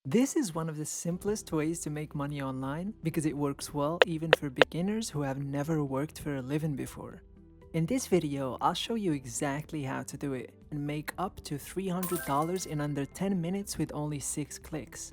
This is one of the simplest ways to make money online because it works well even for beginners who have never worked for a living before. In this video, I'll show you exactly how to do it and make up to $300 in under 10 minutes with only 6 clicks.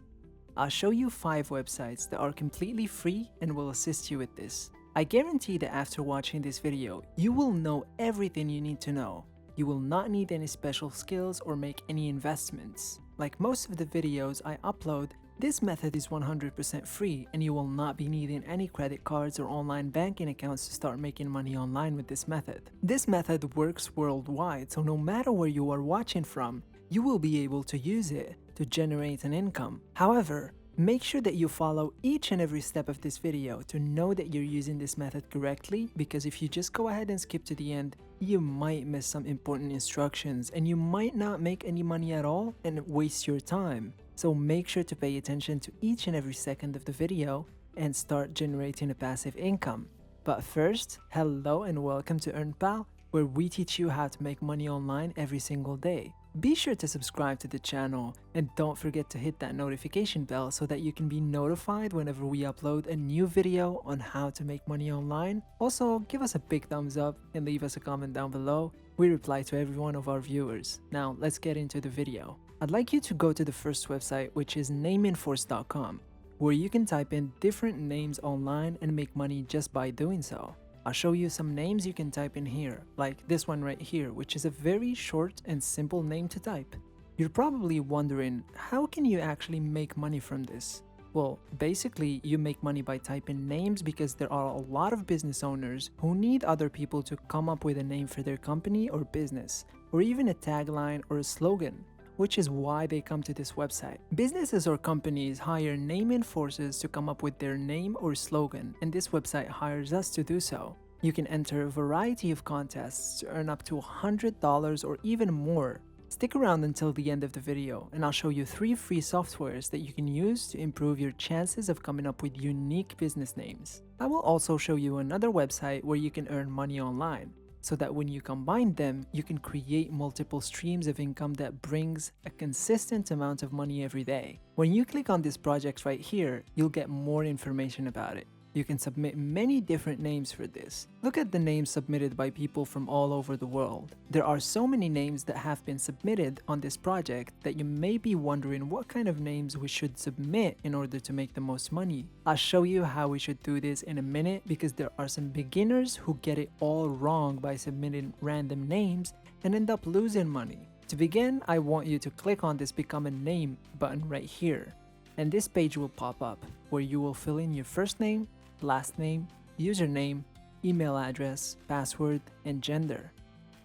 I'll show you 5 websites that are completely free and will assist you with this. I guarantee that after watching this video, you will know everything you need to know. You will not need any special skills or make any investments. Like most of the videos I upload, this method is 100% free and you will not be needing any credit cards or online banking accounts to start making money online with this method. This method works worldwide, so no matter where you are watching from, you will be able to use it to generate an income. However, make sure that you follow each and every step of this video to know that you're using this method correctly, because if you just go ahead and skip to the end, you might miss some important instructions and you might not make any money at all and waste your time. So make sure to pay attention to each and every second of the video and start generating a passive income. But first, hello and welcome to EarnPal, where we teach you how to make money online every single day. Be sure to subscribe to the channel and don't forget to hit that notification bell so that you can be notified whenever we upload a new video on how to make money online. Also, give us a big thumbs up and leave us a comment down below. We reply to every one of our viewers. Now, let's get into the video. I'd like you to go to the first website, which is Nameforcecom, where you can type in different names online and make money just by doing so. I'll show you some names you can type in here, like this one right here, which is a very short and simple name to type. You're probably wondering, how can you actually make money from this? Well, basically, you make money by typing names because there are a lot of business owners who need other people to come up with a name for their company or business, or even a tagline or a slogan, which is why they come to this website. Businesses or companies hire name enforcers to come up with their name or slogan, and this website hires us to do so. You can enter a variety of contests to earn up to $100 or even more. Stick around until the end of the video, and I'll show you 3 free softwares that you can use to improve your chances of coming up with unique business names. I will also show you another website where you can earn money online, so that when you combine them, you can create multiple streams of income that brings a consistent amount of money every day. When you click on this project right here, you'll get more information about it. You can submit many different names for this. Look at the names submitted by people from all over the world. There are so many names that have been submitted on this project that you may be wondering what kind of names we should submit in order to make the most money. I'll show you how we should do this in a minute, because there are some beginners who get it all wrong by submitting random names and end up losing money. To begin, I want you to click on this Become a Name button right here, and this page will pop up where you will fill in your first name, last name, username, email address, password, and gender.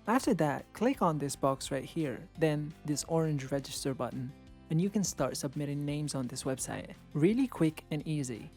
After that, click on this box right here, then this orange register button, and you can start submitting names on this website. Really quick and easy.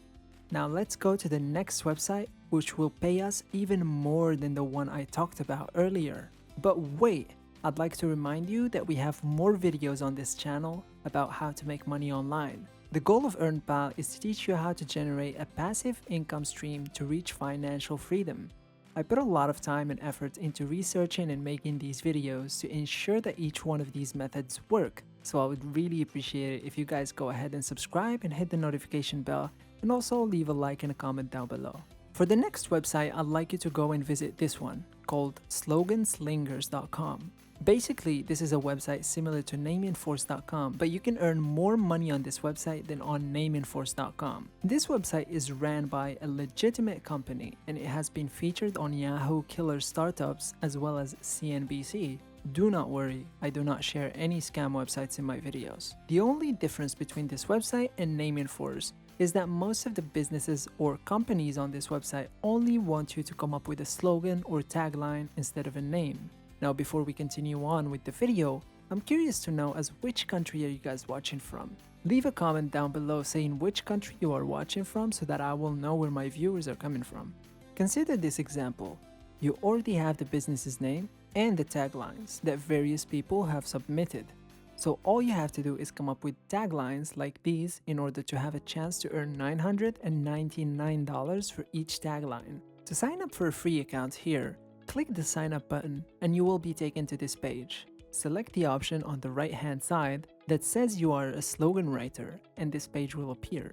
Now let's go to the next website, which will pay us even more than the one I talked about earlier. But wait, I'd like to remind you that we have more videos on this channel about how to make money online. The goal of EarnPal is to teach you how to generate a passive income stream to reach financial freedom. I put a lot of time and effort into researching and making these videos to ensure that each one of these methods work, so I would really appreciate it if you guys go ahead and subscribe and hit the notification bell, and also leave a like and a comment down below. For the next website, I'd like you to go and visit this one, called sloganslingers.com. Basically, this is a website similar to Nameforce.com, but you can earn more money on this website than on Nameforce.com. This website is ran by a legitimate company, and it has been featured on Yahoo Killer Startups as well as CNBC. Do not worry, I do not share any scam websites in my videos. The only difference between this website and Nameforce is that most of the businesses or companies on this website only want you to come up with a slogan or tagline instead of a name. Now, before we continue on with the video, I'm curious to know as which country are you guys watching from? Leave a comment down below saying which country you are watching from so that I will know where my viewers are coming from. Consider this example. You already have the business's name and the taglines that various people have submitted. So all you have to do is come up with taglines like these in order to have a chance to earn $999 for each tagline. To sign up for a free account here, click the sign up button and you will be taken to this page. Select the option on the right hand side that says you are a slogan writer, and this page will appear.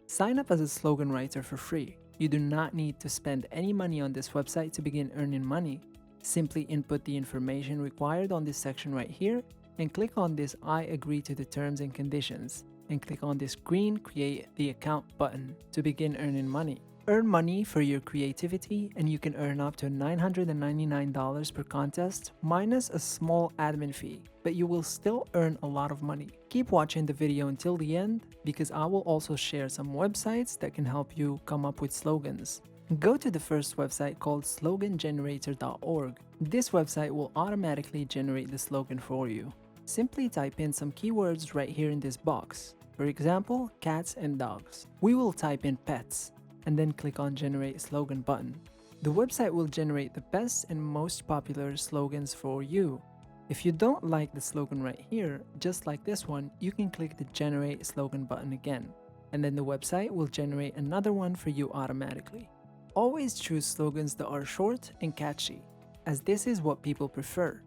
Sign up as a slogan writer for free. You do not need to spend any money on this website to begin earning money. Simply input the information required on this section right here and click on this I agree to the terms and conditions, and click on this green Create the Account button to begin earning money. Earn money for your creativity, and you can earn up to $999 per contest minus a small admin fee, but you will still earn a lot of money. Keep watching the video until the end, because I will also share some websites that can help you come up with slogans. Go to the first website called slogangeneratororg. This website will automatically generate the slogan for you. Simply type in some keywords right here in this box. For example, cats and dogs. We will type in pets, and then click on Generate Slogan button. The website will generate the best and most popular slogans for you. If you don't like the slogan right here, just like this one, you can click the Generate Slogan button again, and then the website will generate another one for you automatically. Always choose slogans that are short and catchy, as this is what people prefer.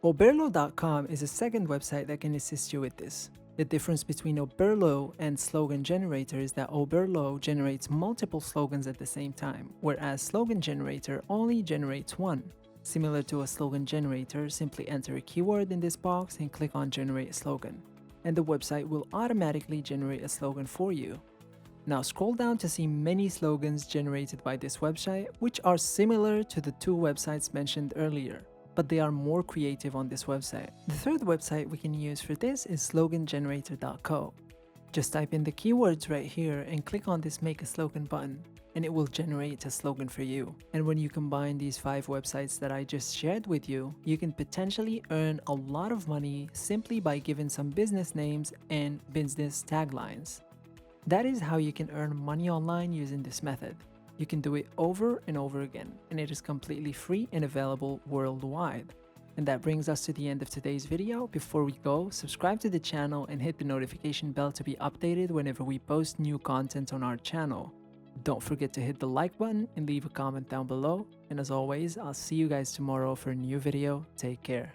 Oberlo.com is a second website that can assist you with this. The difference between Oberlo and Slogan Generator is that Oberlo generates multiple slogans at the same time, whereas Slogan Generator only generates one. Similar to a slogan generator, simply enter a keyword in this box and click on Generate Slogan, and the website will automatically generate a slogan for you. Now scroll down to see many slogans generated by this website, which are similar to the two websites mentioned earlier, but they are more creative on this website. The third website we can use for this is slogangenerator.co. Just type in the keywords right here and click on this Make a Slogan button, and it will generate a slogan for you. And when you combine these 5 websites that I just shared with you, you can potentially earn a lot of money simply by giving some business names and business taglines. That is how you can earn money online using this method. You can do it over and over again, and it is completely free and available worldwide. And that brings us to the end of today's video. Before we go, subscribe to the channel and hit the notification bell to be updated whenever we post new content on our channel. Don't forget to hit the like button and leave a comment down below. And as always, I'll see you guys tomorrow for a new video. Take care.